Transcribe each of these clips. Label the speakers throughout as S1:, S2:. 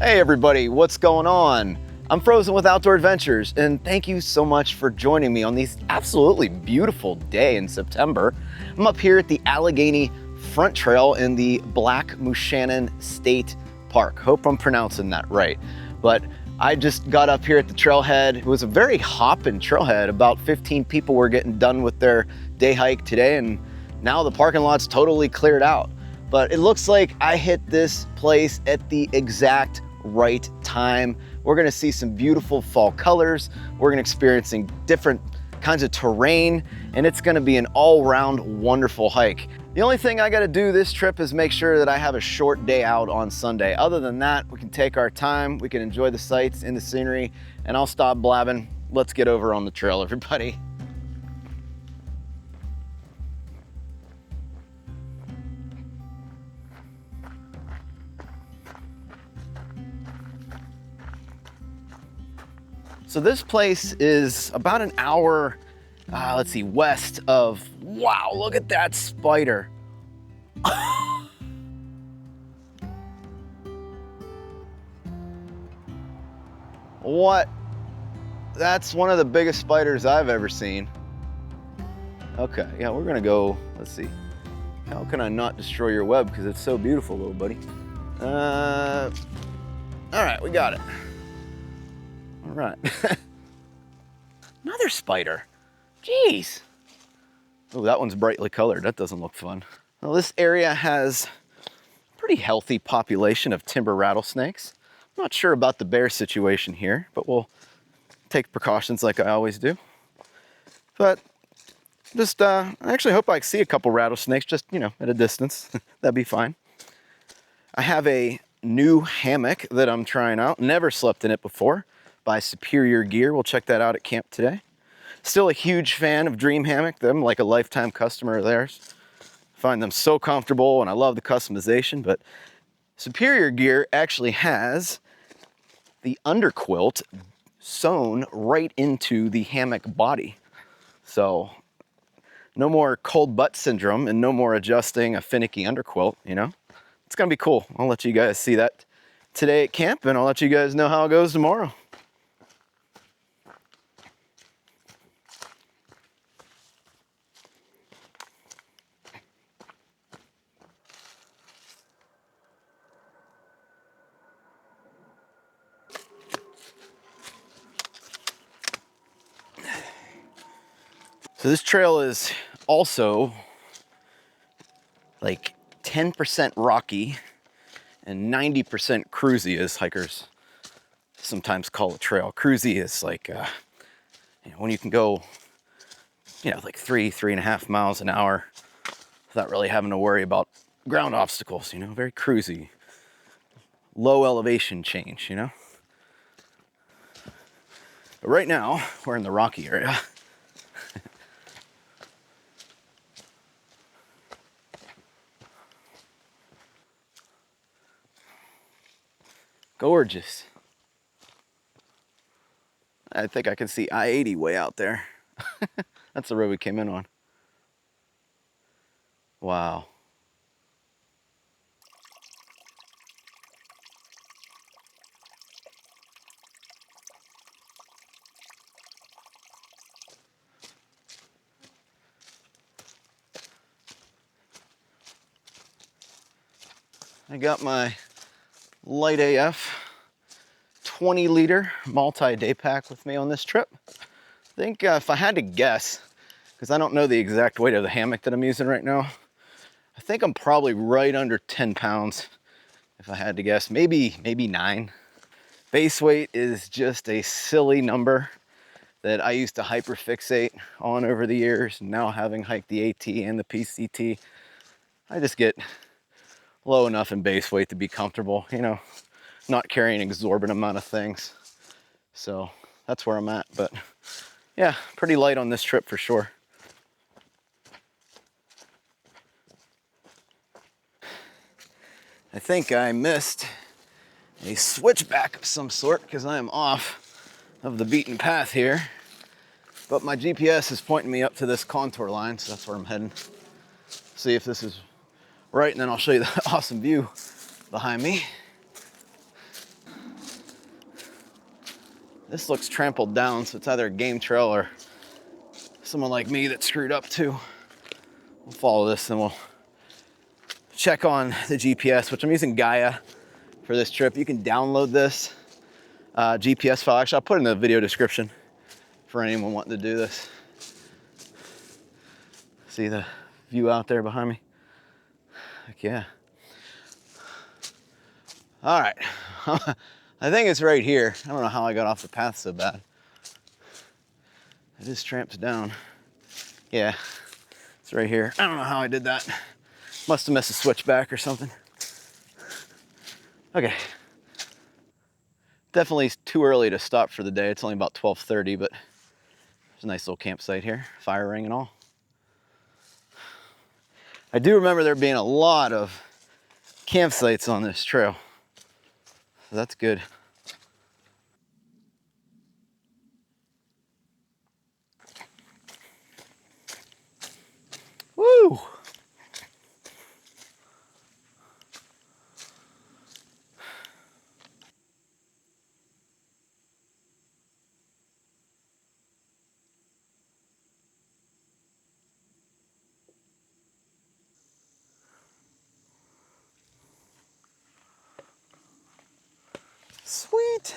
S1: Hey everybody, what's going on? I'm Frozen with Outdoor Adventures, and thank you so much for joining me on this absolutely beautiful day in September. I'm up here at the Allegheny Front Trail in the Black Mushannon State Park. Hope I'm pronouncing that right. But I just got up here at the trailhead. It was a very hopping trailhead. About 15 people were getting done with their day hike today, and now the parking lot's totally cleared out. But it looks like I hit this place at the exact right time. We're gonna see some beautiful fall colors. We're gonna experiencing different kinds of terrain, and it's gonna be an all-round wonderful hike. The only thing I gotta do this trip is make sure that I have a short day out on Sunday. Other than that, we can take our time, we can enjoy the sights and the scenery, and I'll stop blabbing. Let's get over on the trail, everybody. So this place is about an hour, let's see, west of, wow, look at that spider. What? That's one of the biggest spiders I've ever seen. Okay, yeah, we're gonna go, let's see. How can I not destroy your web? Because it's so beautiful, little buddy. All right, we got it. All right. Another spider. Jeez. Oh, that one's brightly colored. That doesn't look fun. Well, this area has a pretty healthy population of timber rattlesnakes. I'm not sure about the bear situation here, but we'll take precautions like I always do. But just, I actually hope I see a couple rattlesnakes just, you know, at a distance. That'd be fine. I have a new hammock that I'm trying out. Never slept in it before. By Superior Gear. We'll check that out at camp today. Still a huge fan of Dream Hammock. I'm like a lifetime customer of theirs. Find them so comfortable and I love the customization, but Superior Gear actually has the underquilt sewn right into the hammock body. So no more cold butt syndrome and no more adjusting a finicky underquilt, you know? It's gonna be cool. I'll let you guys see that today at camp and I'll let you guys know how it goes tomorrow. So this trail is also like 10% rocky and 90% cruisy, as hikers sometimes call a trail. Cruisy is like, you know, when you can go, you know, like 3.5 miles an hour without really having to worry about ground obstacles, you know, very cruisy. Low elevation change, you know. But right now, we're in the rocky area. Gorgeous. I think I can see I-80 way out there. That's the road we came in on. Wow. I got my light AF 20-liter multi-day pack with me on this trip. I think if I had to guess, because I don't know the exact weight of the hammock that I'm using right now, I think I'm probably right under 10 pounds if I had to guess, maybe 9. Base weight is just a silly number that I used to hyperfixate on over the years. Now having hiked the AT and the PCT, I just get low enough in base weight to be comfortable, you know, not carrying an exorbitant amount of things. So that's where I'm at, but yeah, pretty light on this trip for sure. I think I missed a switchback of some sort because I am off of the beaten path here, but my GPS is pointing me up to this contour line, so that's where I'm heading. See if this is right, and then I'll show you the awesome view behind me. This looks trampled down, so it's either a game trail or someone like me that screwed up too. We'll follow this and we'll check on the GPS, which I'm using Gaia for this trip. You can download this GPS file. Actually, I'll put it in the video description for anyone wanting to do this. See the view out there behind me? Heck yeah. All right. I think it's right here. I don't know how I got off the path so bad. It is tramped down. Yeah, it's right here. I don't know how I did that. Must have missed a switchback or something. Okay. Definitely too early to stop for the day. It's only about 12:30, but there's a nice little campsite here, fire ring and all. I do remember there being a lot of campsites on this trail, so that's good. Woo! Sweet.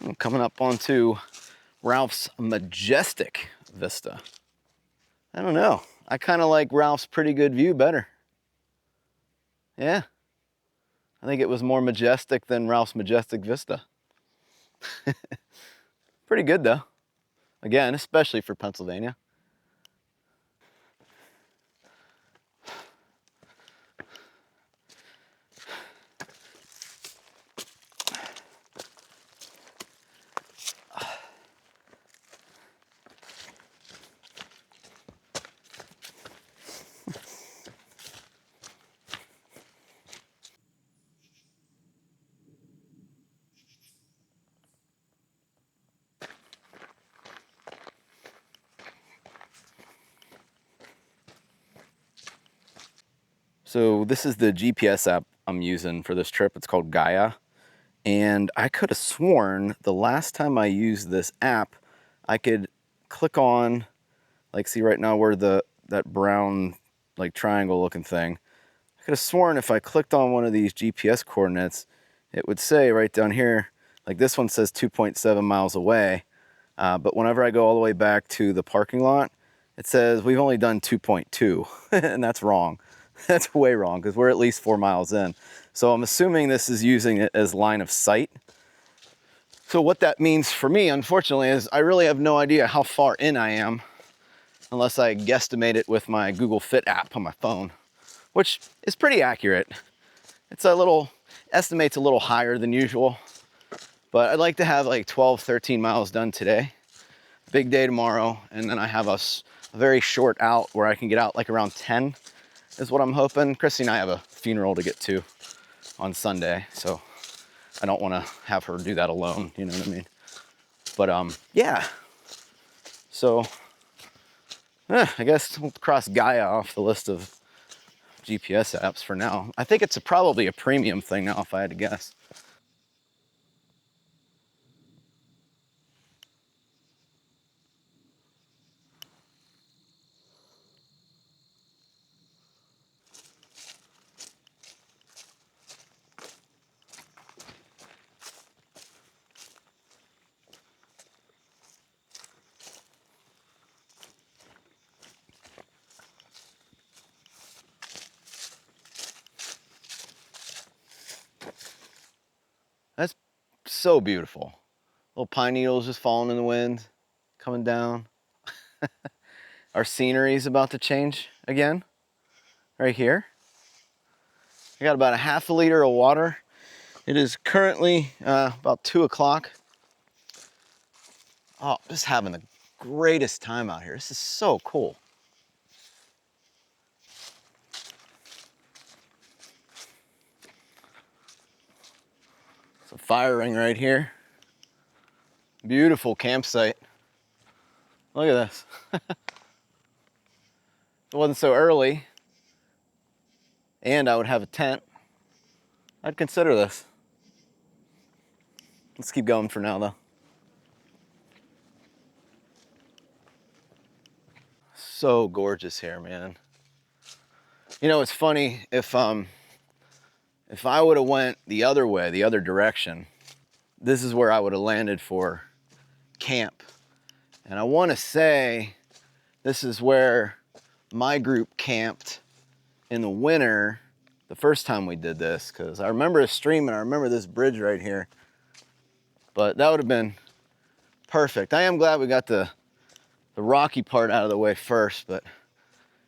S1: I'm coming up onto Ralph's majestic vista. I don't know. I kind of like Ralph's pretty good view better. Yeah. I think it was more majestic than Ralph's majestic vista. Pretty good though. Again, especially for Pennsylvania. So this is the GPS app I'm using for this trip. It's called Gaia. And I could have sworn the last time I used this app, I could click on, like, see right now where that brown, like, triangle looking thing. I could have sworn if I clicked on one of these GPS coordinates, it would say right down here, like this one says 2.7 miles away. But whenever I go all the way back to the parking lot, it says we've only done 2.2, and that's wrong. That's way wrong because we're at least 4 miles in. So I'm assuming this is using it as line of sight. So what that means for me, unfortunately, is I really have no idea how far in I am unless I guesstimate it with my Google Fit app on my phone, which is pretty accurate. It's estimates a little higher than usual, but I'd like to have like 12, 13 miles done today. Big day tomorrow, and then I have a very short out where I can get out like around 10 is what I'm hoping. Chrissy and I have a funeral to get to on Sunday, so I don't want to have her do that alone, you know what I mean? But yeah, so I guess we'll cross Gaia off the list of GPS apps for now. I think it's probably a premium thing now if I had to guess. That's so beautiful. Little pine needles just falling in the wind, coming down. Our scenery is about to change again, right here. I got about a half a liter of water. It is currently about 2 o'clock. Oh, just having the greatest time out here. This is so cool. It's a fire ring right here. Beautiful campsite. Look at this. If it wasn't so early and I would have a tent, I'd consider this. Let's keep going for now though. So gorgeous here, man. You know, it's funny, if I would have went the other way, the other direction, this is where I would have landed for camp. And I want to say this is where my group camped in the winter the first time we did this, because I remember a stream and I remember this bridge right here. But that would have been perfect. I am glad we got the rocky part out of the way first, but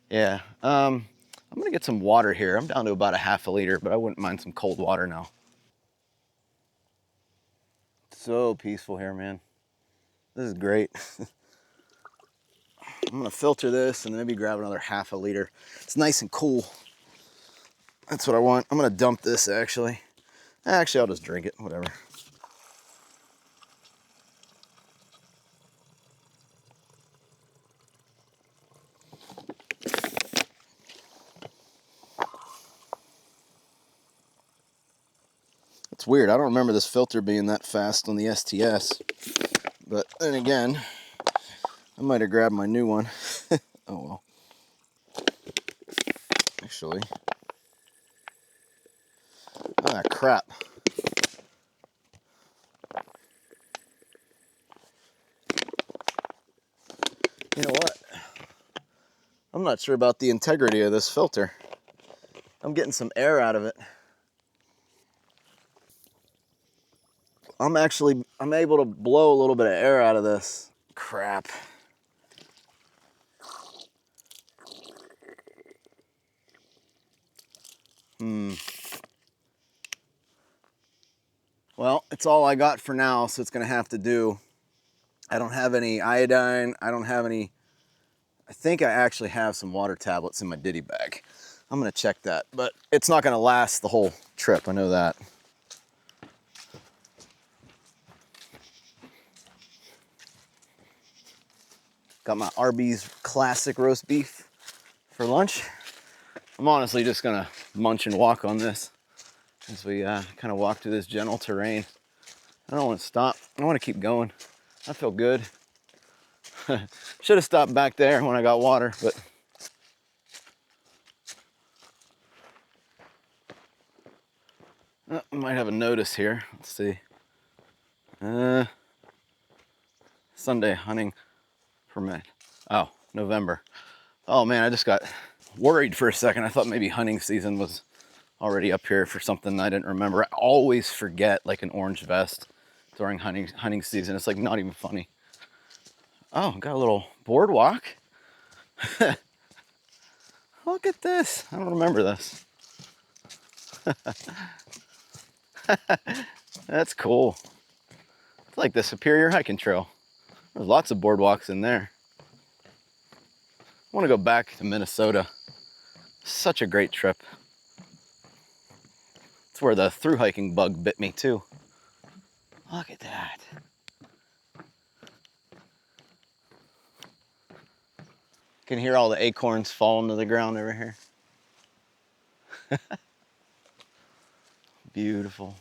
S1: yeah. I'm gonna get some water here. I'm down to about a half a liter, but I wouldn't mind some cold water now. So peaceful here, man. This is great. I'm gonna filter this and maybe grab another half a liter. It's nice and cool. That's what I want. I'm gonna dump this actually. Actually, I'll just drink it, whatever. It's weird. I don't remember this filter being that fast on the STS. But then again, I might have grabbed my new one. Oh well. Actually. Ah, crap. You know what? I'm not sure about the integrity of this filter. I'm getting some air out of it. I'm able to blow a little bit of air out of this. Crap. Well, it's all I got for now, so it's gonna have to do. I don't have any iodine. I don't have any. I think I actually have some water tablets in my ditty bag. I'm gonna check that, but it's not gonna last the whole trip, I know that. Got my Arby's classic roast beef for lunch. I'm honestly just gonna munch and walk on this as we kind of walk through this gentle terrain. I don't want to stop. I want to keep going. I feel good. Should have stopped back there when I got water, but I might have a notice here. Let's see. Sunday hunting permit. Oh, November. Oh man, I just got worried for a second. I thought maybe hunting season was already up here for something I didn't remember. I always forget like an orange vest during hunting season. It's like not even funny. Oh, got a little boardwalk. Look at this. I don't remember this. That's cool. It's like the Superior Hiking Trail. There's lots of boardwalks in there. I want to go back to Minnesota. Such a great trip. It's where the thru hiking bug bit me too. Look at that. Can hear all the acorns falling to the ground over here. Beautiful.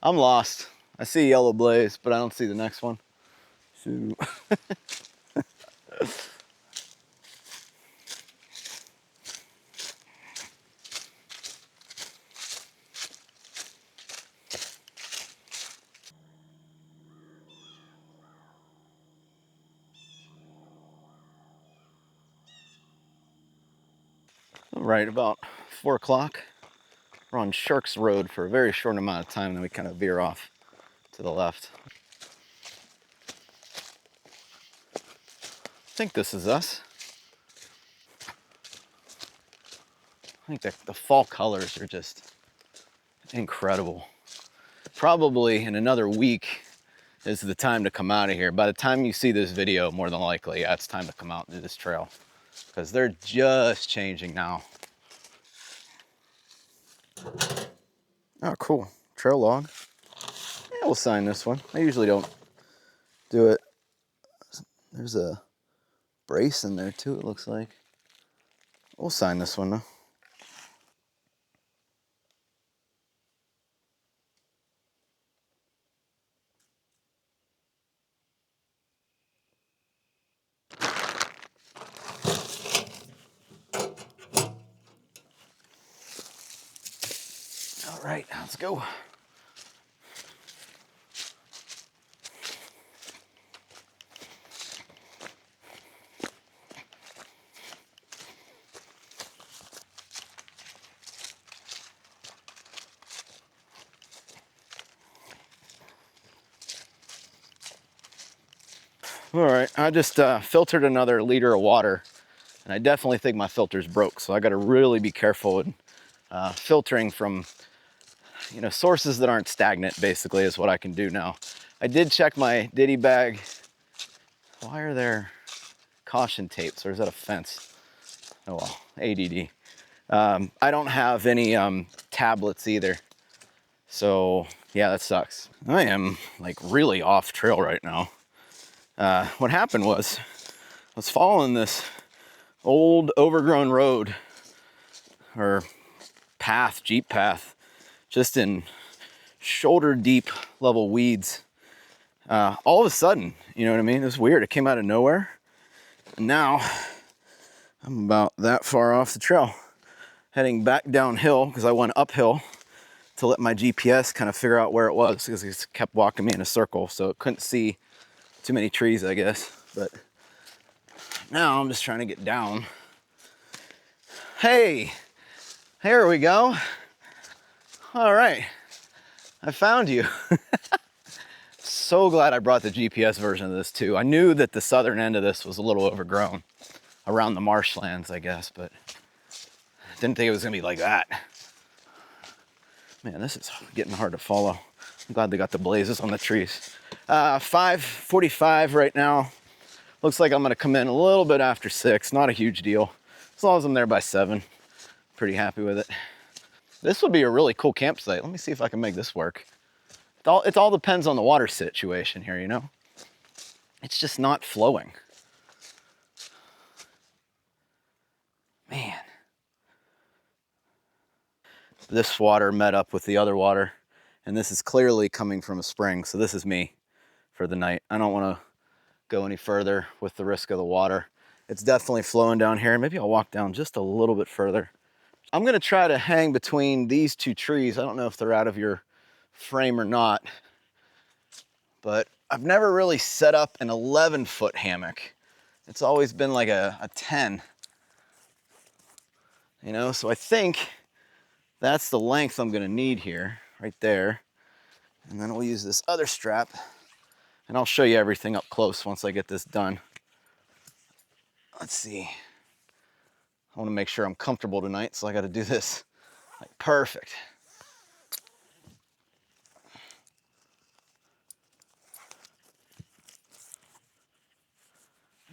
S1: I'm lost. I see yellow blaze, but I don't see the next one. So all right, about 4 o'clock. We're on Sharks Road for a very short amount of time, then we kind of veer off to the left. I think this is us. I think the fall colors are just incredible. Probably in another week is the time to come out of here. By the time you see this video, more than likely, yeah, it's time to come out and do this trail because they're just changing now. Oh, cool. Trail log. Yeah, we'll sign this one. I usually don't do it. There's a brace in there too, it looks like. We'll sign this one though. All right, let's go. All right, I just filtered another liter of water, and I definitely think my filter's broke, so I got to really be careful in filtering from, you know, sources that aren't stagnant, basically, is what I can do now. I did check my ditty bag. Why are there caution tapes, or is that a fence? Oh well, ADD. I don't have any tablets either, so yeah, that sucks. I am like really off trail right now. What happened was, I was following this old overgrown road or path, Jeep path, just in shoulder deep level weeds. All of a sudden, you know what I mean? It was weird. It came out of nowhere. And now I'm about that far off the trail, heading back downhill because I went uphill to let my GPS kind of figure out where it was, because it kept walking me in a circle, so it couldn't see too many trees, I guess. But now I'm just trying to get down. Hey, here we go. All right, I found you. So glad I brought the GPS version of this too. I knew that the southern end of this was a little overgrown around the marshlands, I guess, but didn't think it was gonna be like that. Man, this is getting hard to follow. I'm glad they got the blazes on the trees. 5:45 right now. Looks like I'm gonna come in a little bit after 6, not a huge deal. As long as I'm there by 7, pretty happy with it. This would be a really cool campsite. Let me see if I can make this work. It all depends on the water situation here, you know? It's just not flowing. Man. This water met up with the other water, and this is clearly coming from a spring, so this is me for the night. I don't want to go any further with the risk of the water. It's definitely flowing down here. Maybe I'll walk down just a little bit further. I'm gonna try to hang between these two trees. I don't know if they're out of your frame or not, but I've never really set up an 11-foot hammock. It's always been like a 10, you know? So I think that's the length I'm gonna need here, right there. And then we'll use this other strap, and I'll show you everything up close once I get this done. Let's see. I wanna make sure I'm comfortable tonight, so I gotta do this like perfect.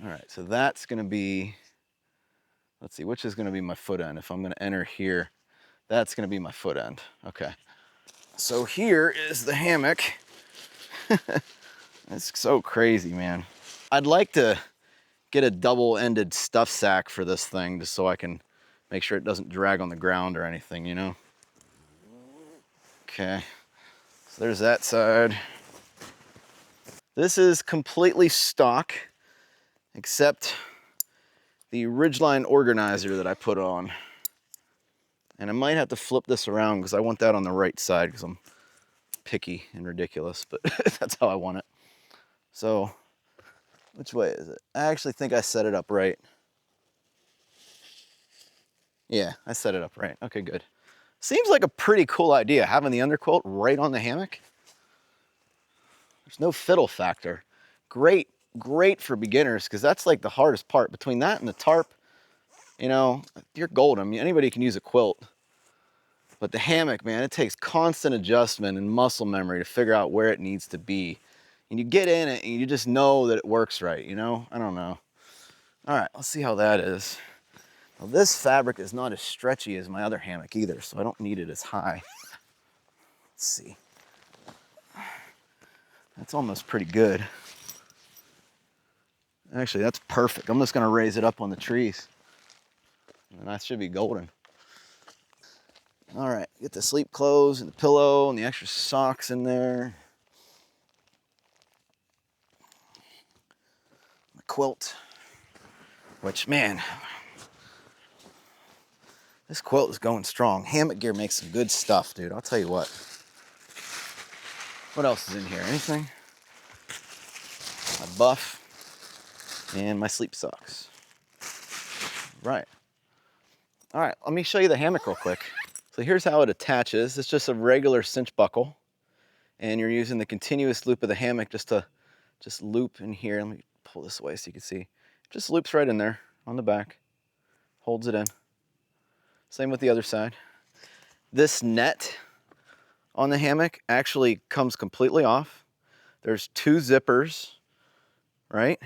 S1: All right, so that's gonna be, let's see, which is gonna be my foot end? If I'm gonna enter here, that's gonna be my foot end. Okay. So here is the hammock. It's so crazy, man. I'd like to get a double-ended stuff sack for this thing just so I can make sure it doesn't drag on the ground or anything, you know? Okay, so there's that side. This is completely stock, except the ridgeline organizer that I put on. And I might have to flip this around because I want that on the right side because I'm picky and ridiculous, but that's how I want it. So, which way is it? I actually think I set it up right. Yeah, I set it up right. Okay, good. Seems like a pretty cool idea, having the underquilt right on the hammock. There's no fiddle factor. Great, great for beginners, because that's like the hardest part. Between that and the tarp, you know, you're golden. I mean, anybody can use a quilt. But the hammock, man, it takes constant adjustment and muscle memory to figure out where it needs to be. And you get in it and you just know that it works right, you know? I don't know. All right, let's see how that is. Now, this fabric is not as stretchy as my other hammock either, so I don't need it as high. Let's see. That's almost pretty good. Actually, that's perfect. I'm just gonna raise it up on the trees. And that should be golden. All right, get the sleep clothes and the pillow and the extra socks in there. The quilt, which, man, this quilt is going strong. Hammock Gear makes some good stuff, dude. I'll tell you what. What else is in here? Anything? My buff and my sleep socks. Right. All right, let me show you the hammock real quick. So here's how it attaches. It's just a regular cinch buckle, and you're using the continuous loop of the hammock just to loop in here. Let me pull this away so you can see. Just loops right in there on the back, holds it in. Same with the other side. This net on the hammock actually comes completely off. There's two zippers, right?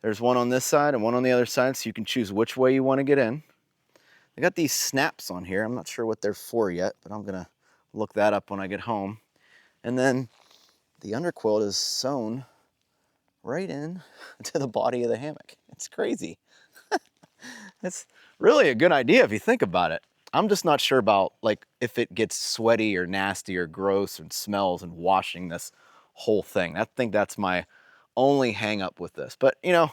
S1: There's one on this side and one on the other side, so you can choose which way you want to get in. They got these snaps on here. I'm not sure what they're for yet, but I'm gonna look that up when I get home. And then the underquilt is sewn right in to the body of the hammock. It's crazy. It's really a good idea if you think about it. I'm just not sure about like if it gets sweaty or nasty or gross and smells and washing this whole thing. I think that's my only hang up with this. But you know,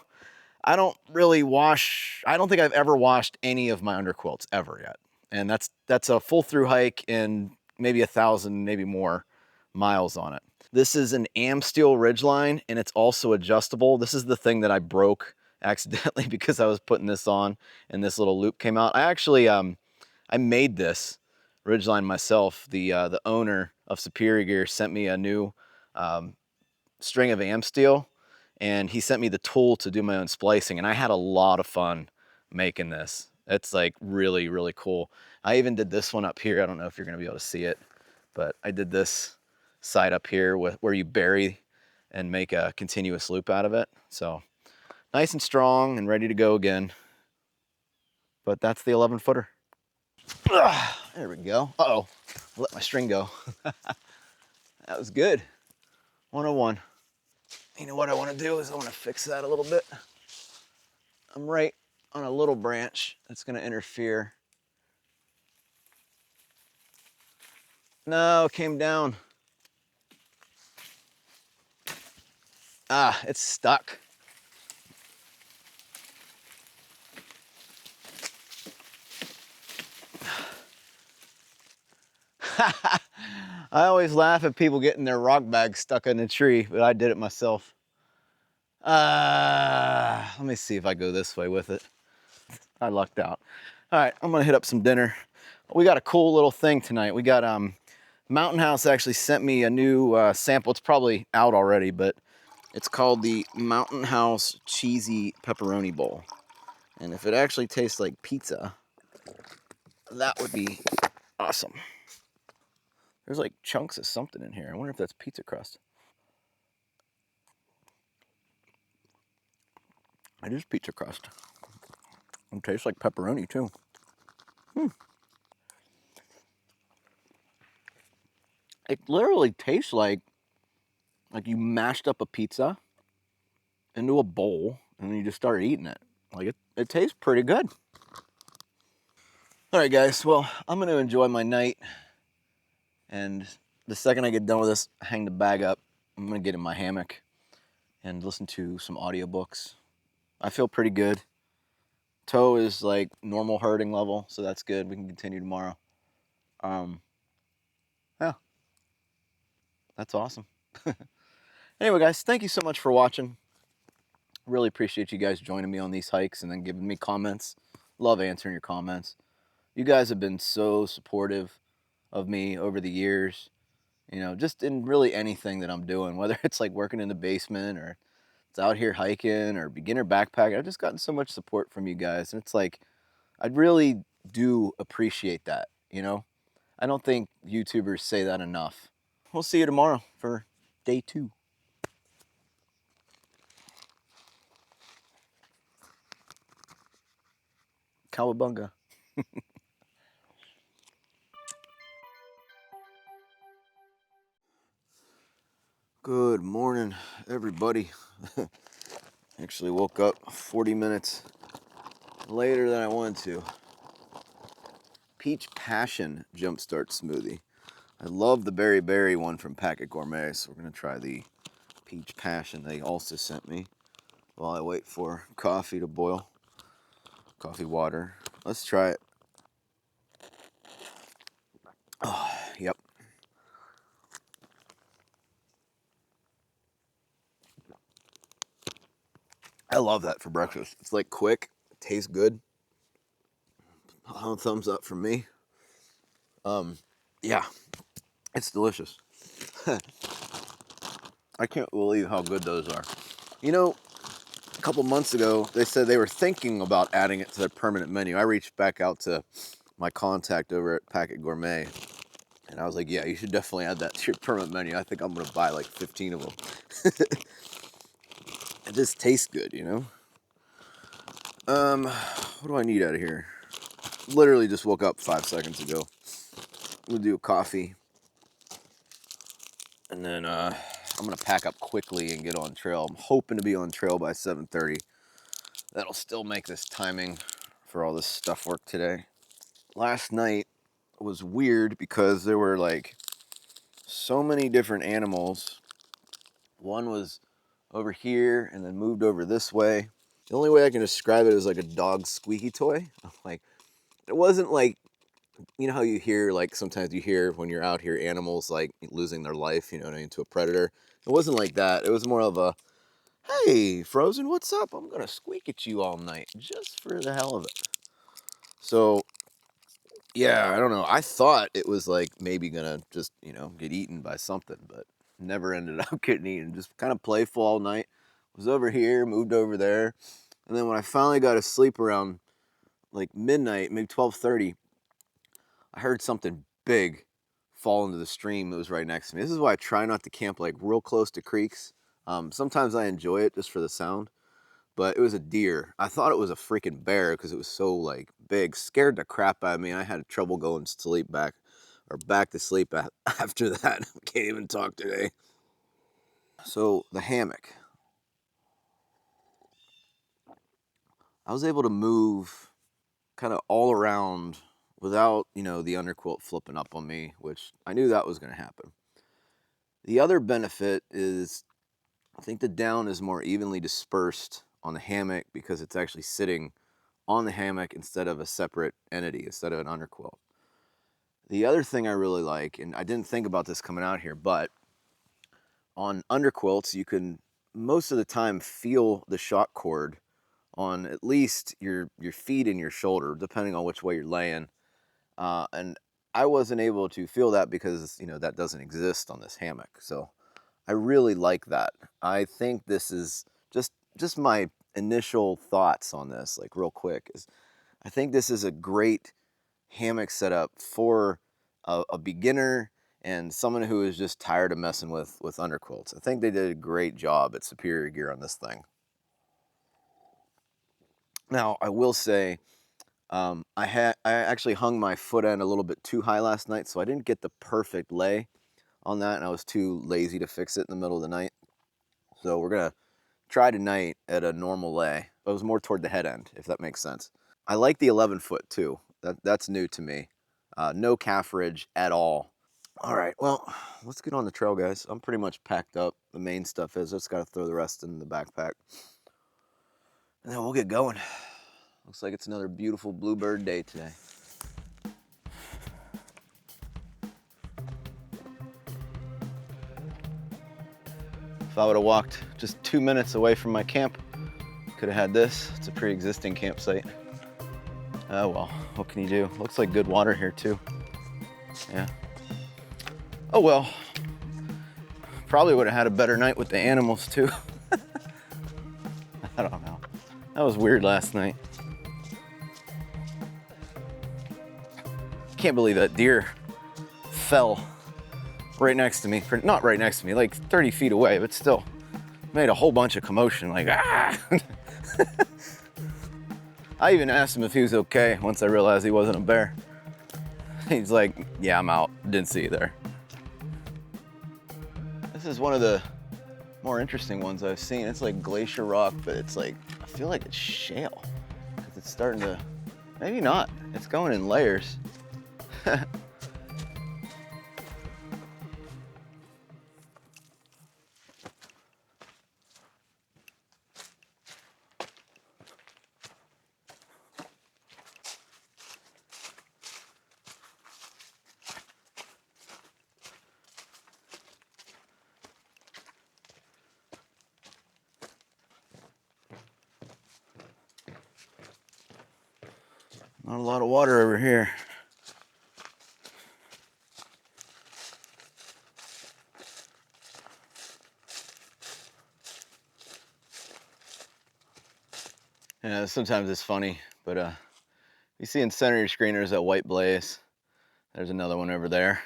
S1: I don't really wash, I don't think I've ever washed any of my underquilts ever yet. And that's a full through hike and maybe 1,000, maybe more miles on it. This is an Amsteel Ridgeline and it's also adjustable. This is the thing that I broke accidentally because I was putting this on and this little loop came out. I actually, I made this Ridgeline myself. The owner of Superior Gear sent me a new string of Amsteel, and he sent me the tool to do my own splicing, and I had a lot of fun making this. It's like really, really cool. I even did this one up here. I don't know if you're gonna be able to see it, but I did this side up here where you bury and make a continuous loop out of it. So nice and strong and ready to go again. But that's the 11 footer. There we go. Uh-oh, I let my string go. That was good. 101. You know what I want to do is I want to fix that a little bit. I'm right on a little branch that's going to interfere. No, it came down. Ah, it's stuck. I always laugh at people getting their rock bag stuck in a tree, but I did it myself. Let me see if I go this way with it. I lucked out. All right, I'm gonna hit up some dinner. We got a cool little thing tonight. We got Mountain House actually sent me a new sample. It's probably out already, but it's called the Mountain House Cheesy Pepperoni Bowl. And if it actually tastes like pizza, that would be awesome. There's like chunks of something in here. I wonder if that's pizza crust. It is pizza crust. It tastes like pepperoni too. It literally tastes like you mashed up a pizza into a bowl and then you just started eating it. Like it tastes pretty good. All right, guys. Well, I'm going to enjoy my night. And the second I get done with this, hang the bag up. I'm going to get in my hammock and listen to some audiobooks. I feel pretty good. Toe is like normal hurting level, so that's good. We can continue tomorrow. Yeah, that's awesome. Anyway, guys, thank you so much for watching. Really appreciate you guys joining me on these hikes and then giving me comments. Love answering your comments. You guys have been so supportive of me over the years. You know, just in really anything that I'm doing, whether it's like working in the basement or it's out here hiking or beginner backpacking. I've just gotten so much support from you guys. And it's like, I really do appreciate that, you know? I don't think YouTubers say that enough. We'll see you tomorrow for day 2. Cowabunga. Good morning, everybody. Actually woke up 40 minutes later than I wanted to. Peach Passion Jumpstart Smoothie. I love the berry one from Packet Gourmet, so we're gonna try the Peach Passion they also sent me while I wait for coffee to boil. Coffee water. Let's try it. Oh, yep. I love that for breakfast. It's like quick, tastes good. Thumbs up from me. Yeah, it's delicious. I can't believe how good those are. You know, a couple months ago, they said they were thinking about adding it to their permanent menu. I reached back out to my contact over at Packet Gourmet, and I was like, yeah, you should definitely add that to your permanent menu. I think I'm gonna buy like 15 of them. It just tastes good, you know? What do I need out of here? Literally just woke up 5 seconds ago. We'll do a coffee. And then I'm gonna pack up quickly and get on trail. I'm hoping to be on trail by 7:30. That'll still make this timing for all this stuff work today. Last night was weird because there were like so many different animals. One was over here and then moved over this way. The only way I can describe it is like a dog squeaky toy. Like, it wasn't like, you know how you hear, like sometimes you hear when you're out here animals like losing their life, you know what I mean, to a predator. It wasn't like that. It was more of a, hey, Frozen, what's up? I'm gonna squeak at you all night just for the hell of it. So, yeah, I don't know. I thought it was like maybe gonna just, you know, get eaten by something, but never ended up getting eaten. Just kind of playful all night. Was over here, moved over there. And then when I finally got to sleep around like midnight, maybe 12:30, I heard something big fall into the stream that was right next to me. This is why I try not to camp like real close to creeks. Sometimes I enjoy it just for the sound, but it was a deer. I thought it was a freaking bear because it was so like big. Scared the crap out of me. I had trouble going to sleep back to sleep after that. Can't even talk today. So the hammock. I was able to move kind of all around without, you know, the underquilt flipping up on me, which I knew that was going to happen. The other benefit is I think the down is more evenly dispersed on the hammock because it's actually sitting on the hammock instead of a separate entity, instead of an underquilt. The other thing I really like, and I didn't think about this coming out here, but on underquilts, you can most of the time feel the shock cord on at least your feet and your shoulder, depending on which way you're laying. And I wasn't able to feel that because, you know, that doesn't exist on this hammock. So I really like that. I think this is just my initial thoughts on this, like real quick, is I think this is a great hammock setup for a beginner and someone who is just tired of messing with underquilts. I think they did a great job at Superior Gear on this thing. Now, I will say, I actually hung my foot end a little bit too high last night, so I didn't get the perfect lay on that, and I was too lazy to fix it in the middle of the night. So we're gonna try tonight at a normal lay. It was more toward the head end, if that makes sense. I like the 11-foot too. That's new to me. No calf ridge at all. All right, well, let's get on the trail, guys. I'm pretty much packed up. The main stuff is, I just gotta throw the rest in the backpack. And then we'll get going. Looks like it's another beautiful bluebird day today. If I would have walked just 2 minutes away from my camp, could have had this. It's a pre-existing campsite. Oh well, what can you do? Looks like good water here too. Yeah. Oh well. Probably would have had a better night with the animals too. I don't know. That was weird last night. Can't believe that deer fell right next to me. Not right next to me, like 30 feet away, but still made a whole bunch of commotion, like, ah! I even asked him if he was okay once I realized he wasn't a bear. He's like, yeah, I'm out. Didn't see you there. This is one of the more interesting ones I've seen. It's like glacier rock, but it's like, I feel like it's shale. Because it's starting to, maybe not. It's going in layers. Not a lot of water over here. Yeah, sometimes it's funny, but you see in center of your screen there's that white blaze. There's another one over there.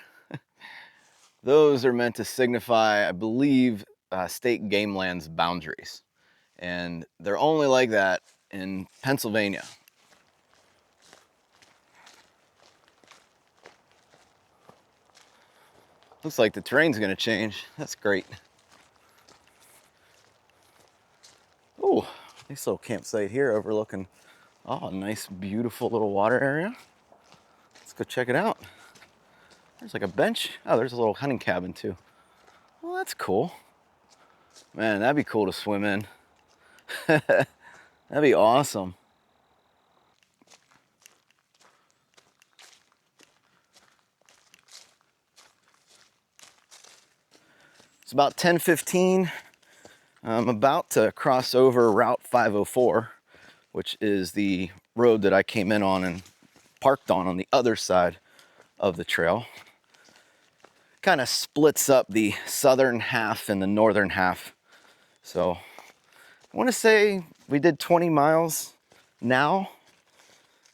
S1: Those are meant to signify, I believe, state game lands boundaries. And they're only like that in Pennsylvania. Looks like the terrain's gonna change. That's great. Oh, nice little campsite here overlooking, oh, a nice, beautiful little water area. Let's go check it out. There's like a bench. Oh, there's a little hunting cabin too. Well, that's cool. Man, that'd be cool to swim in. That'd be awesome. It's about 10:15. I'm about to cross over Route 504, which is the road that I came in on and parked on the other side of the trail. Kind of splits up the southern half and the northern half. So I want to say we did 20 miles now,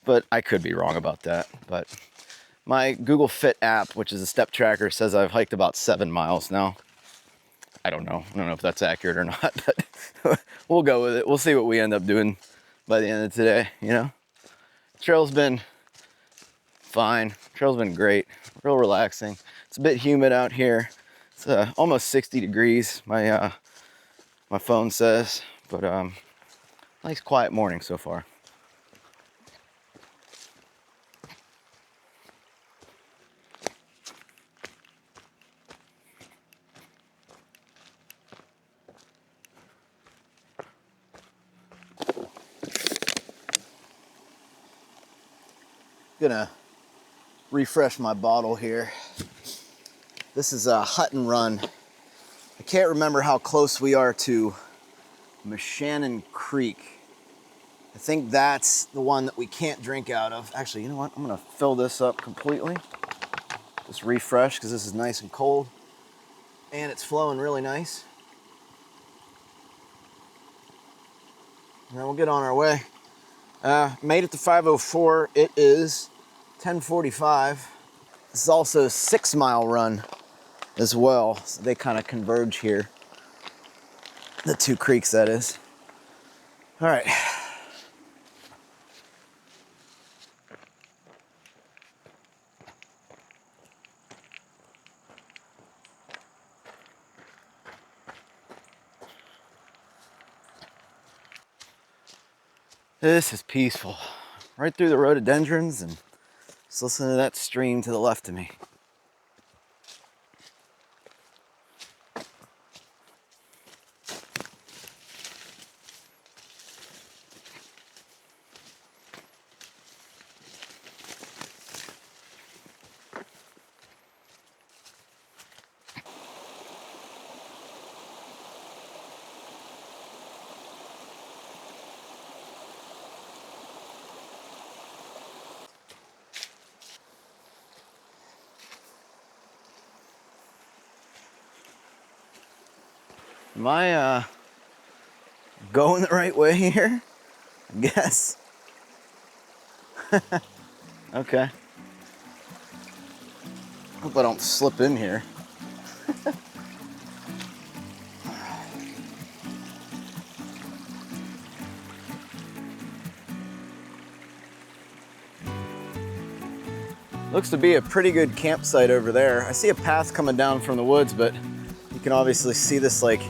S1: but I could be wrong about that. But my Google Fit app, which is a step tracker, says I've hiked about 7 miles now. I don't know if that's accurate or not, but we'll go with it. We'll see what we end up doing by the end of today, you know? Trail's been fine. Trail's been great, real relaxing. It's a bit humid out here. It's almost 60 degrees, my phone says, but nice quiet morning so far. Gonna refresh my bottle here. This is a Hut and Run. I can't remember how close we are to Meshannon Creek. I think that's the one that we can't drink out of. Actually, you know what? I'm gonna fill this up completely. Just refresh because this is nice and cold. And it's flowing really nice. And then we'll get on our way. Made it to 504. It is 10:45. This is also a 6-mile run as well. So they kind of converge here. The two creeks, that is. All right. This is peaceful. Right through the rhododendrons and just listen to that stream to the left of me. Am I going the right way here? I guess. Okay. Hope I don't slip in here. Looks to be a pretty good campsite over there. I see a path coming down from the woods, but you can obviously see this like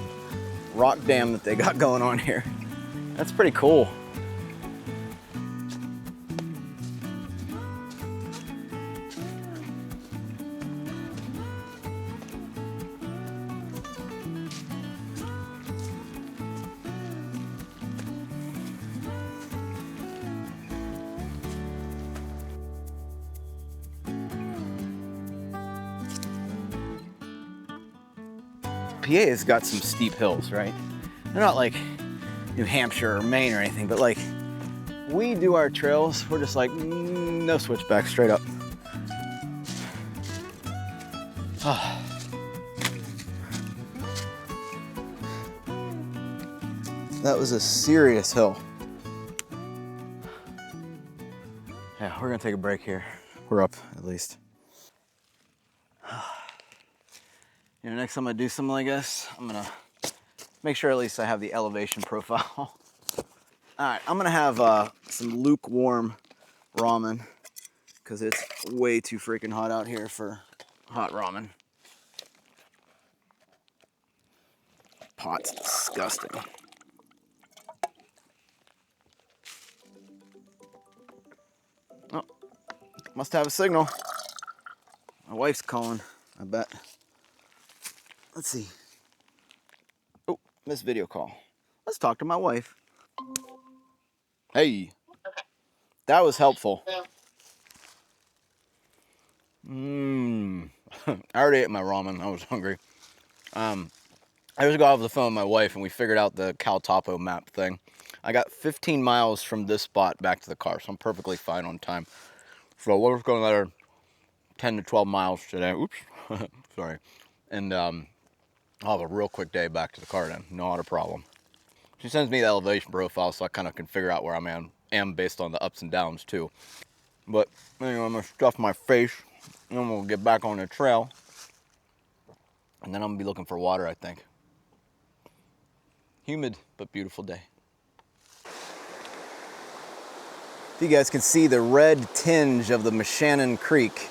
S1: rock dam that they got going on here. That's pretty cool. PA's got some steep hills, right? They're not like New Hampshire or Maine or anything, but like we do our trails, we're just like no switchback, straight up. Oh. That was a serious hill. Yeah, we're gonna take a break here. We're up at least. You know, next time I do something like this, I'm gonna make sure at least I have the elevation profile. All right, I'm gonna have some lukewarm ramen because it's way too freaking hot out here for hot ramen. Pot's disgusting. Oh, must have a signal. My wife's calling, I bet. Let's see. Oh, missed video call. Let's talk to my wife. Hey, that was helpful. I already ate my ramen. I was hungry. I just got off the phone with my wife and we figured out the Cal Topo map thing. I got 15 miles from this spot back to the car, so I'm perfectly fine on time. So we're going another 10 to 12 miles today. Oops, sorry. And I'll have a real quick day back to the car then. Not a problem. She sends me the elevation profile so I kind of can figure out where I am based on the ups and downs too. But anyway, I'm gonna stuff my face and then we'll get back on the trail. And then I'm gonna be looking for water, I think. Humid, but beautiful day. If you guys can see the red tinge of the Moshannon Creek,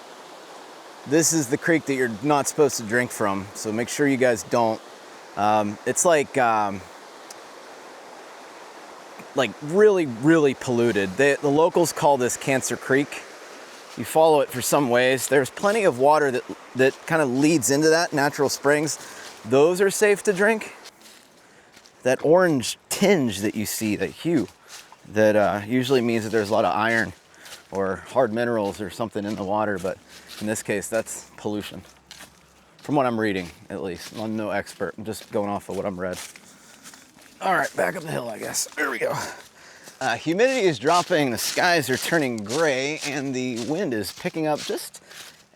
S1: this is the creek that you're not supposed to drink from, so make sure you guys don't. It's like really, really polluted. The locals call this Cancer Creek. You follow it for some ways. There's plenty of water that kind of leads into that, natural springs. Those are safe to drink. That orange tinge that you see, that hue, that usually means that there's a lot of iron or hard minerals or something in the water, but in this case, that's pollution. From what I'm reading, at least. I'm no expert, I'm just going off of what I'm read. All right, back up the hill, I guess. There we go. Humidity is dropping, the skies are turning gray, and the wind is picking up just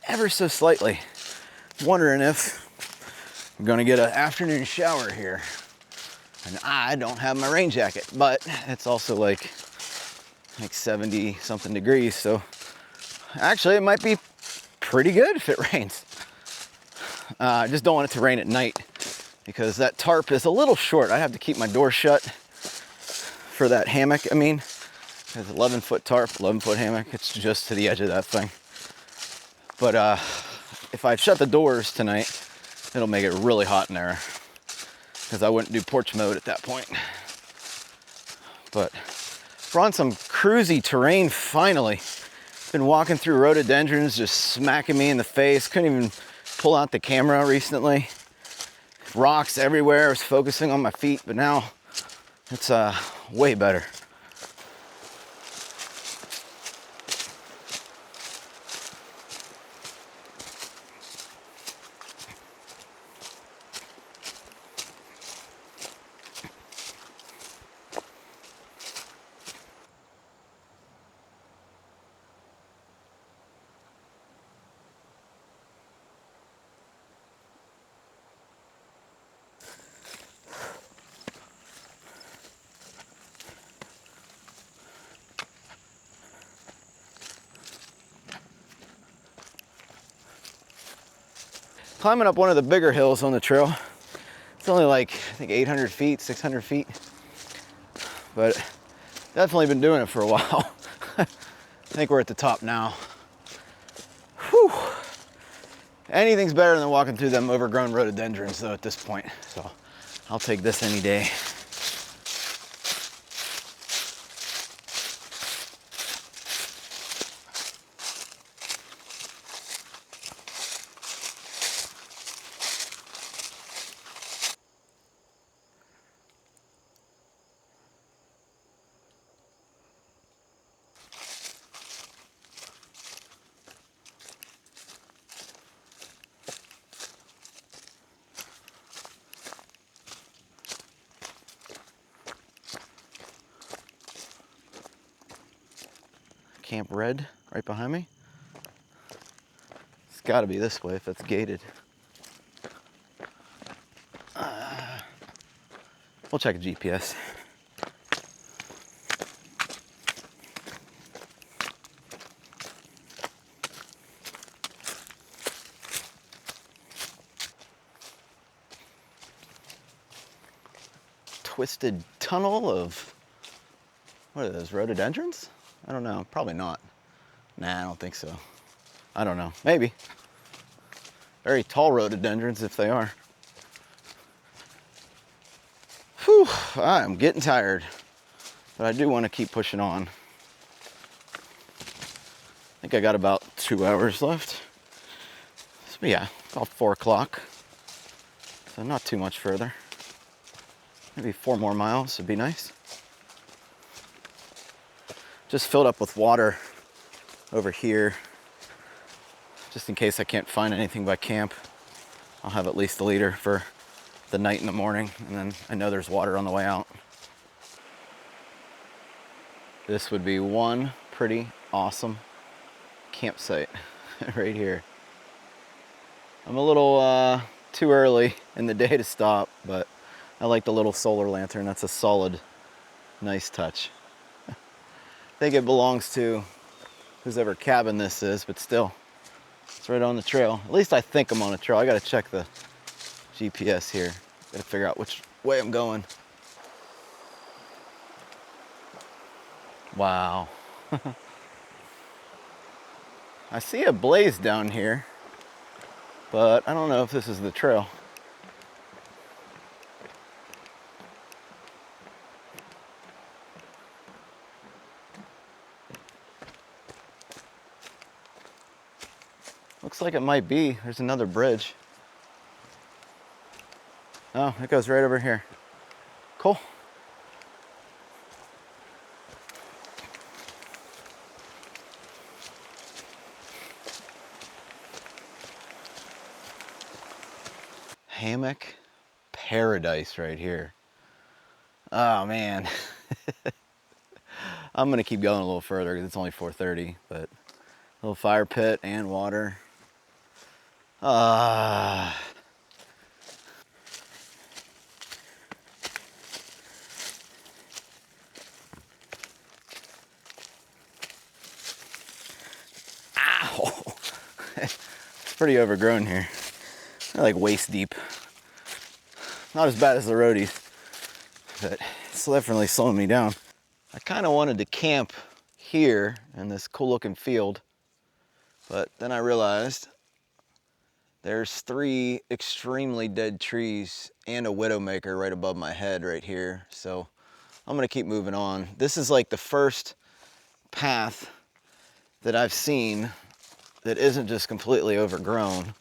S1: ever so slightly. Wondering if we're gonna get an afternoon shower here. And I don't have my rain jacket, but it's also like 70 something degrees, so actually it might be pretty good if it rains. I just don't want it to rain at night because that tarp is a little short. I have to keep my door shut for that hammock. I mean, it's an 11-foot tarp, 11-foot hammock. It's just to the edge of that thing. But if I shut the doors tonight, it'll make it really hot in there because I wouldn't do porch mode at that point. But we're on some cruisy terrain finally. Been walking through rhododendrons, just smacking me in the face. Couldn't even pull out the camera recently. Rocks everywhere. I was focusing on my feet, but now it's way better. Climbing up one of the bigger hills on the trail. It's only like, I think 800 feet, 600 feet. But definitely been doing it for a while. I think we're at the top now. Whew. Anything's better than walking through them overgrown rhododendrons though at this point. So I'll take this any day. Camp Red right behind me. It's got to be this way if it's gated. We'll check a GPS. Twisted tunnel of, what are those, rhododendrons? I don't know, probably not. Nah, I don't think so. I don't know, maybe. Very tall rhododendrons if they are. Whew, I'm getting tired, but I do want to keep pushing on. I think I got about 2 hours left. So yeah, about 4 o'clock. So not too much further. Maybe 4 more miles would be nice. Just filled up with water over here, just in case I can't find anything by camp. I'll have at least a liter for the night and the morning, and then I know there's water on the way out. This would be one pretty awesome campsite right here. I'm a little too early in the day to stop, but I like the little solar lantern. That's a solid, nice touch. I think it belongs to whoever cabin this is, but still, it's right on the trail. At least I think I'm on a trail. I gotta check the GPS here. Gotta figure out which way I'm going. Wow. I see a blaze down here, but I don't know if this is the trail. Looks like it might be. There's another bridge. Oh, it goes right over here. Cool. Hammock paradise right here. Oh man. I'm gonna keep going a little further because it's only 4:30, but a little fire pit and water. Ah. Ow. It's pretty overgrown here. They're like waist deep. Not as bad as the roadies, but it's definitely slowing me down. I kind of wanted to camp here in this cool looking field, but then I realized there's 3 extremely dead trees and a widowmaker right above my head right here. So I'm gonna keep moving on. This is like the first path that I've seen that isn't just completely overgrown.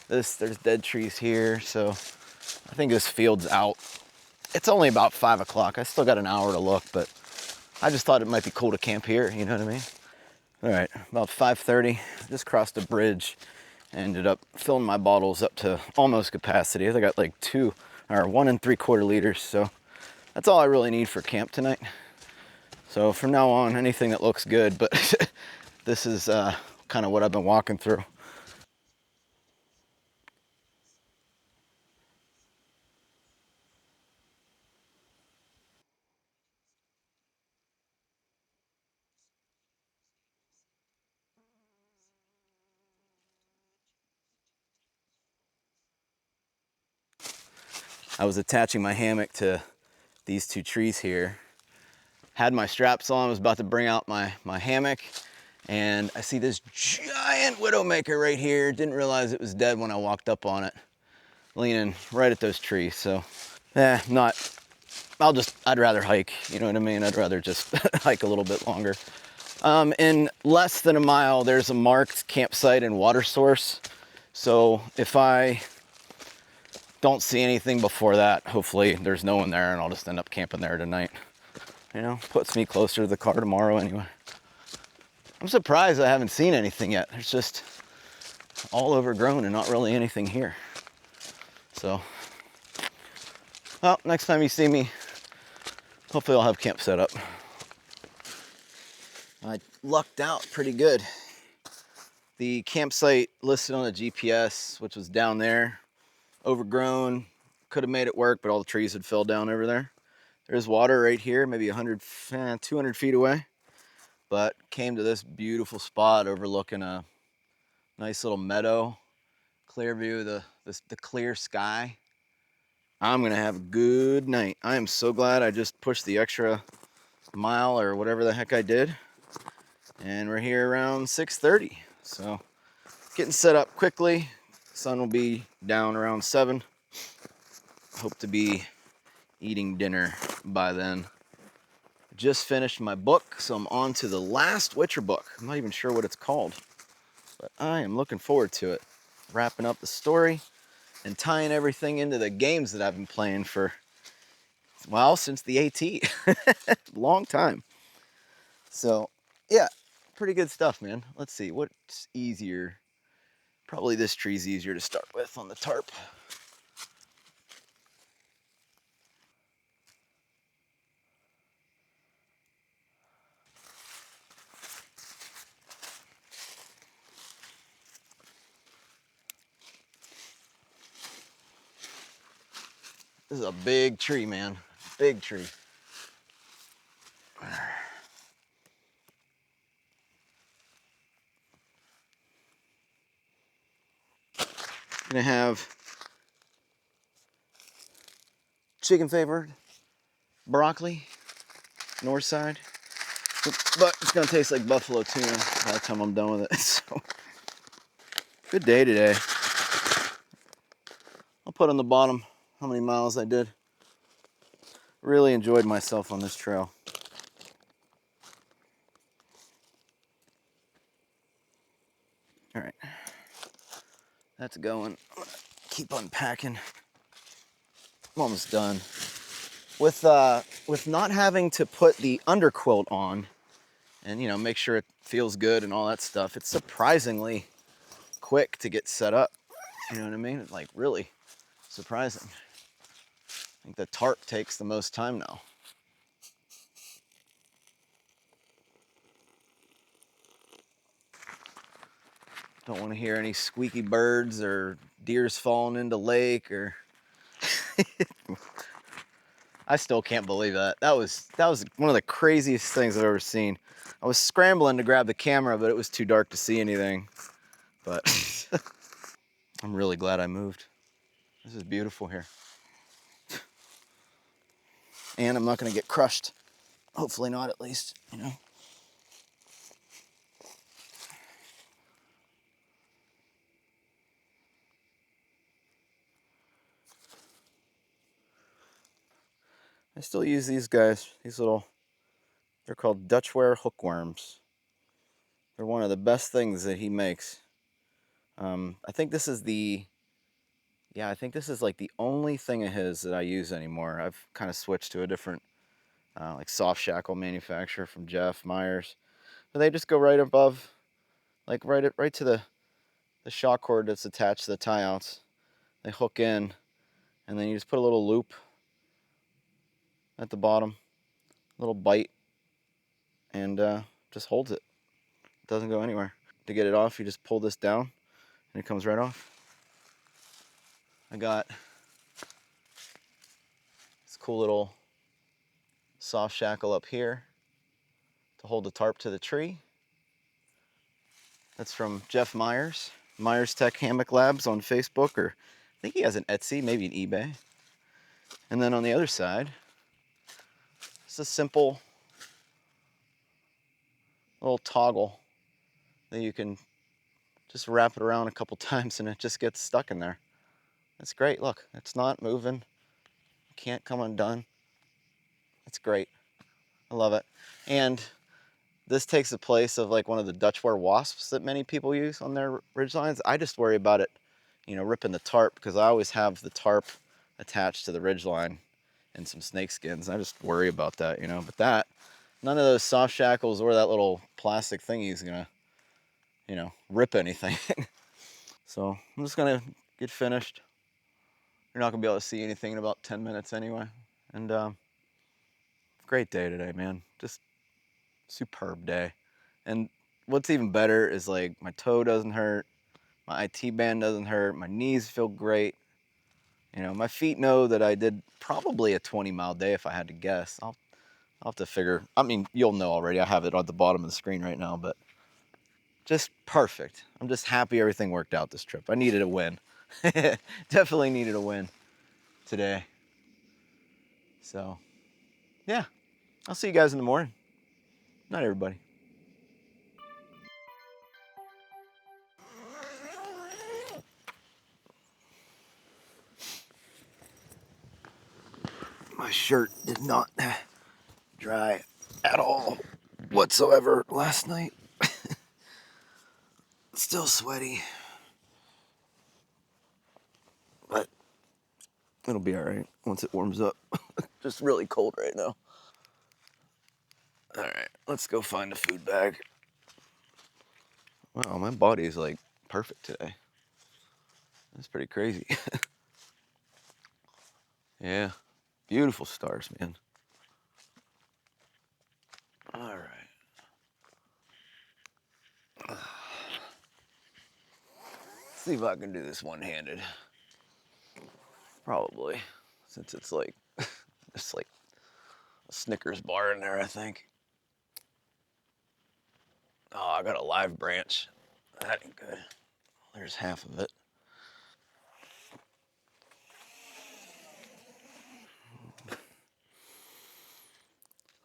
S1: There's dead trees here, so I think this field's out. It's only about 5 o'clock. I still got an hour to look, but I just thought it might be cool to camp here, you know what I mean? All right, about 5:30, just crossed a bridge, ended up filling my bottles up to almost capacity. I got like 1 3/4 liters, so that's all I really need for camp tonight. So from now on, anything that looks good, but this is kind of what I've been walking through. I was attaching my hammock to these 2 trees here. Had my straps on, was about to bring out my hammock, And I see this giant widowmaker right here. Didn't realize it was dead when I walked up on it, leaning right at those trees. So, I'd rather hike, you know what I mean? I'd rather just hike a little bit longer. In less than a mile, there's a marked campsite and water source. So if I don't see anything before that, hopefully there's no one there and I'll just end up camping there tonight. You know, puts me closer to the car tomorrow anyway. I'm surprised I haven't seen anything yet. There's just all overgrown and not really anything here. So, well, next time you see me, hopefully I'll have camp set up. I lucked out pretty good. The campsite listed on the GPS, which was down there, overgrown, could have made it work, but all the trees had fell down over there. There's water right here, maybe 200 feet away, but came to this beautiful spot overlooking a nice little meadow, clear view of the clear sky. I'm gonna have a good night. I am so glad I just pushed the extra mile or whatever the heck I did. And we're here around 6:30. So getting set up quickly. Sun will be down around 7. Hope to be eating dinner by then. Just finished my book, so I'm on to the last Witcher book. I'm not even sure what it's called, but I am looking forward to it. Wrapping up the story and tying everything into the games that I've been playing for, well, since the AT. Long time. So, yeah, pretty good stuff, man. Let's see, what's easier? Probably this tree's easier to start with on the tarp. This is a big tree, man. Big tree. Gonna have chicken flavored broccoli, north side, but it's gonna taste like buffalo tuna by the time I'm done with it. So, good day today. I'll put on the bottom how many miles I did. Really enjoyed myself on this trail. All right, that's going. I'm gonna keep unpacking. I'm almost done. With not having to put the underquilt on and, you know, make sure it feels good and all that stuff, it's surprisingly quick to get set up. You know what I mean? Like, really surprising. I think the tarp takes the most time now. Don't want to hear any squeaky birds or deers falling into lake or I still can't believe that. That was one of the craziest things I've ever seen. I was scrambling to grab the camera, but it was too dark to see anything. But I'm really glad I moved. This is beautiful here. And I'm not gonna get crushed. Hopefully not, at least, you know. I still use these guys, they're called Dutchware hookworms. They're one of the best things that he makes. I think this is like the only thing of his that I use anymore. I've kind of switched to a different, like soft shackle manufacturer from Jeff Myers. But they just go right above, like right to the shock cord that's attached to the tie outs. They hook in, and then you just put a little loop at the bottom, a little bite, and just holds it. It doesn't go anywhere. To get it off, you just pull this down, and it comes right off. I got this cool little soft shackle up here to hold the tarp to the tree. That's from Jeff Myers, Myers Tech Hammock Labs on Facebook, or I think he has an Etsy, maybe an eBay. And then on the other side, it's a simple little toggle that you can just wrap it around a couple times and it just gets stuck in there. It's great. Look, it's not moving. Can't come undone. It's great. I love it. And this takes the place of like one of the Dutch wear wasps that many people use on their ridge lines. I just worry about it, you know, ripping the tarp, because I always have the tarp attached to the ridge line and some snake skins. I just worry about that, you know. But that, none of those soft shackles or that little plastic thingy is gonna, you know, rip anything. So I'm just gonna get finished. You're not gonna be able to see anything in about 10 minutes anyway. And great day today, man. Just superb day. And what's even better is like my toe doesn't hurt, my IT band doesn't hurt, my knees feel great. You know, my feet know that I did probably a 20-mile day if I had to guess. I'll have to figure. I mean, you'll know already. I have it on the bottom of the screen right now, but just perfect. I'm just happy everything worked out this trip. I needed a win. Definitely needed a win today. So, yeah. I'll see you guys in the morning. Night, everybody. My shirt did not dry at all whatsoever last night. Still sweaty, but it'll be all right once it warms up. Just really cold right now. All right, let's go find a food bag. Wow, my body is like perfect today. That's pretty crazy. Yeah, beautiful stars, man. All right. Let's see if I can do this one-handed. Probably, since it's like, it's like a Snickers bar in there, I think. Oh, I got a live branch. That ain't good. There's half of it.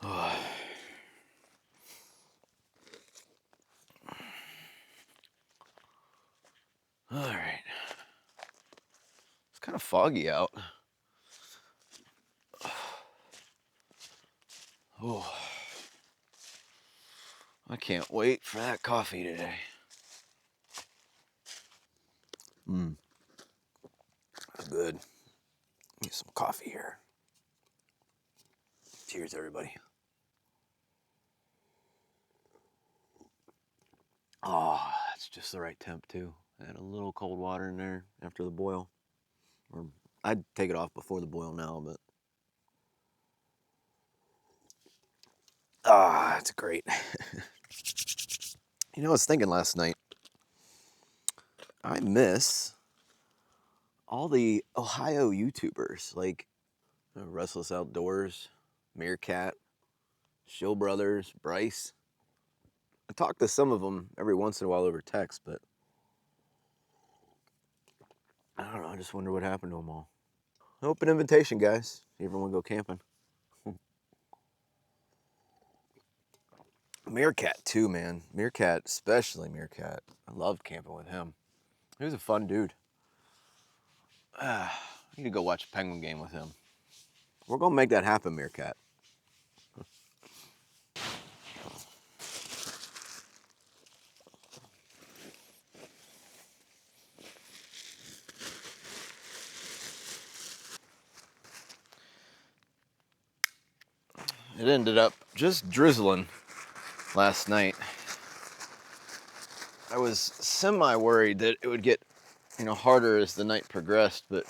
S1: Oh. All right. It's kind of foggy out. Oh, I can't wait for that coffee today. Good. Get some coffee here. Cheers, everybody. Oh, that's just the right temp, too. Add a little cold water in there after the boil. Or I'd take it off before the boil now, but. Ah, it's great. You know, I was thinking last night, I miss all the Ohio YouTubers, like Restless Outdoors, Meerkat, Shill Brothers, Bryce. I talk to some of them every once in a while over text, but I don't know. I just wonder what happened to them all. Open invitation, guys. If you ever want to go camping. Meerkat too, man. Meerkat, especially Meerkat. I loved camping with him. He was a fun dude. I need to go watch a Penguin game with him. We're gonna make that happen, Meerkat. It ended up just drizzling last night. I was semi-worried that it would get, harder as the night progressed, but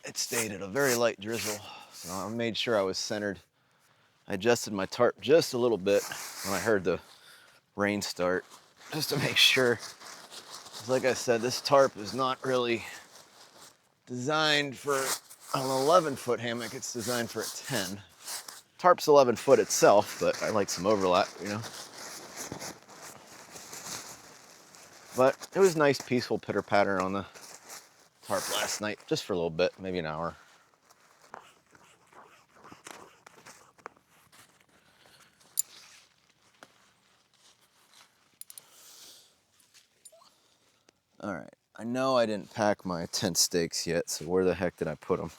S1: it stayed at a very light drizzle. So I made sure I was centered. I adjusted my tarp just a little bit when I heard the rain start, just to make sure. Like I said, this tarp is not really designed for an 11-foot hammock. It's designed for a 10. Tarp's 11 foot itself, but I like some overlap, But it was nice, peaceful pitter patter on the tarp last night, just for a little bit, maybe an hour. All right, I know I didn't pack my tent stakes yet, so where the heck did I put them?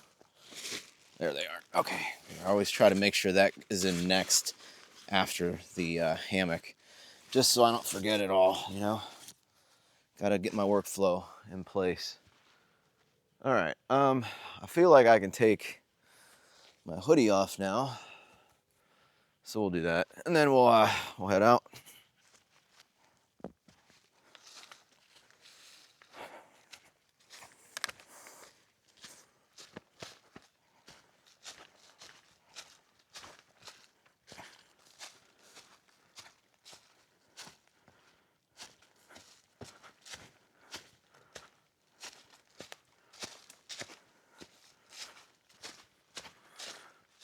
S1: There they are. Okay, I always try to make sure that is in next after the hammock, just so I don't forget it all, you know? Gotta get my workflow in place. All right, I feel like I can take my hoodie off now, so we'll do that, and then we'll head out.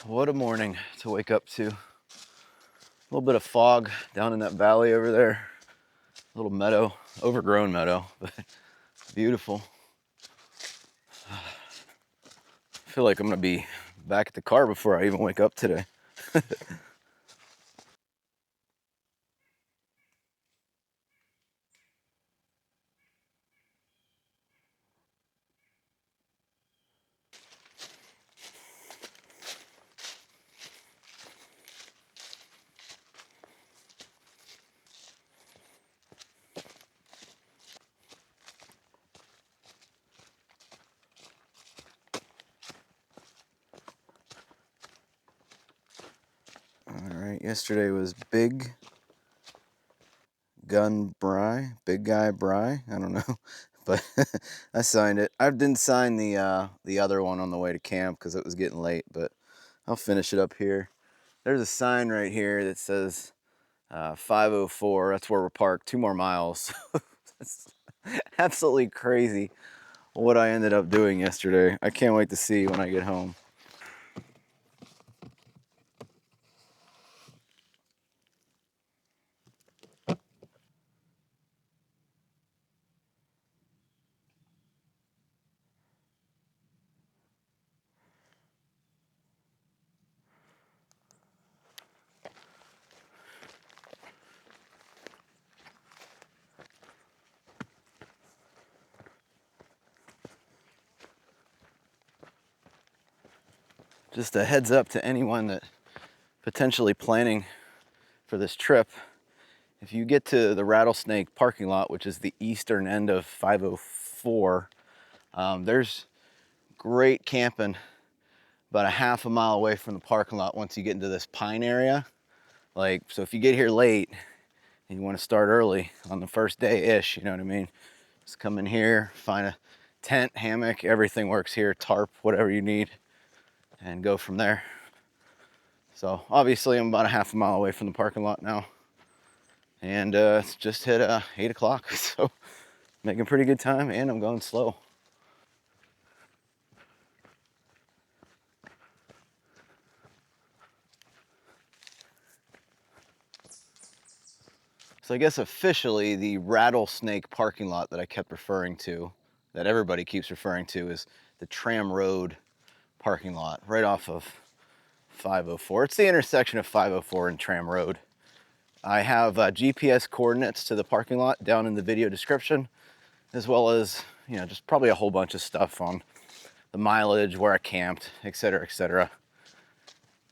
S1: What a morning to wake up to. A little bit of fog down in that valley over there. A little meadow, overgrown meadow, but beautiful. I feel like I'm gonna be back at the car before I even wake up today. All right, yesterday was Big Gun Bry, Big Guy Bry, I don't know, but I signed it. I didn't sign the other one on the way to camp because it was getting late, but I'll finish it up here. There's a sign right here that says 504. That's where we're parked. 2 more miles. That's absolutely crazy what I ended up doing yesterday. I can't wait to see when I get home. Just a heads up to anyone that potentially planning for this trip. If you get to the Rattlesnake parking lot, which is the eastern end of 504, there's great camping about a half a mile away from the parking lot once you get into this pine area. Like, so if you get here late and you want to start early on the first day-ish, you know what I mean? Just come in here, find a tent, hammock, everything works here, tarp, whatever you need, and go from there. So obviously I'm about a half a mile away from the parking lot now. And it's just hit 8 o'clock, so making pretty good time, and I'm going slow. So I guess officially the Rattlesnake parking lot that I kept referring to, that everybody keeps referring to, is the Tram Road parking lot right off of 504. It's the intersection of 504 and Tram Road. I have GPS coordinates to the parking lot down in the video description, as well as, you know, just probably a whole bunch of stuff on the mileage, where I camped, etc., etc.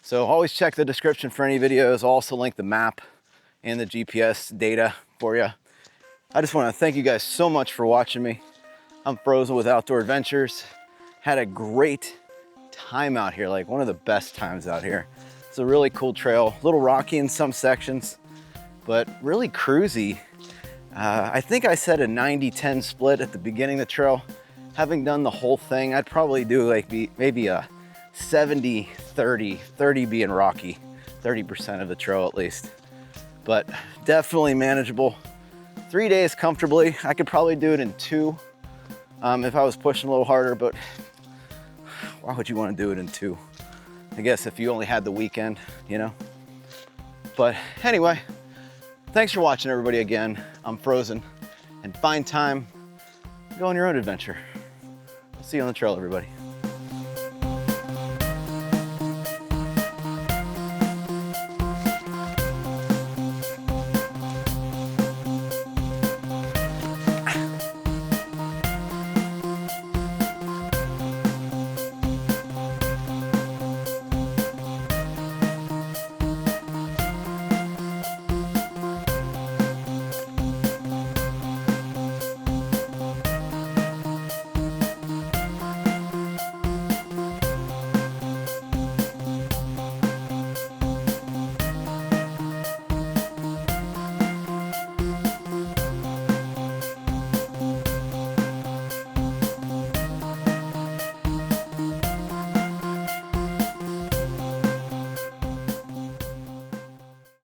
S1: So always check the description for any videos. I'll also link the map and the GPS data for you. I just want to thank you guys so much for watching me. I'm Frozen with Outdoor Adventures. Had a great time out here, like one of the best times out here. It's a really cool trail, a little rocky in some sections, but really cruisy. I think I said a 90-10 split at the beginning of the trail. Having done the whole thing, I'd probably do like maybe a 70-30, 30 being rocky, 30% of the trail at least. But definitely manageable. 3 days comfortably. I could probably do it in 2 if I was pushing a little harder, but why would you want to do it in 2? I guess if you only had the weekend, you know? But anyway, thanks for watching, everybody. Again, I'm Frozen, and find time, go on your own adventure. I'll see you on the trail, everybody.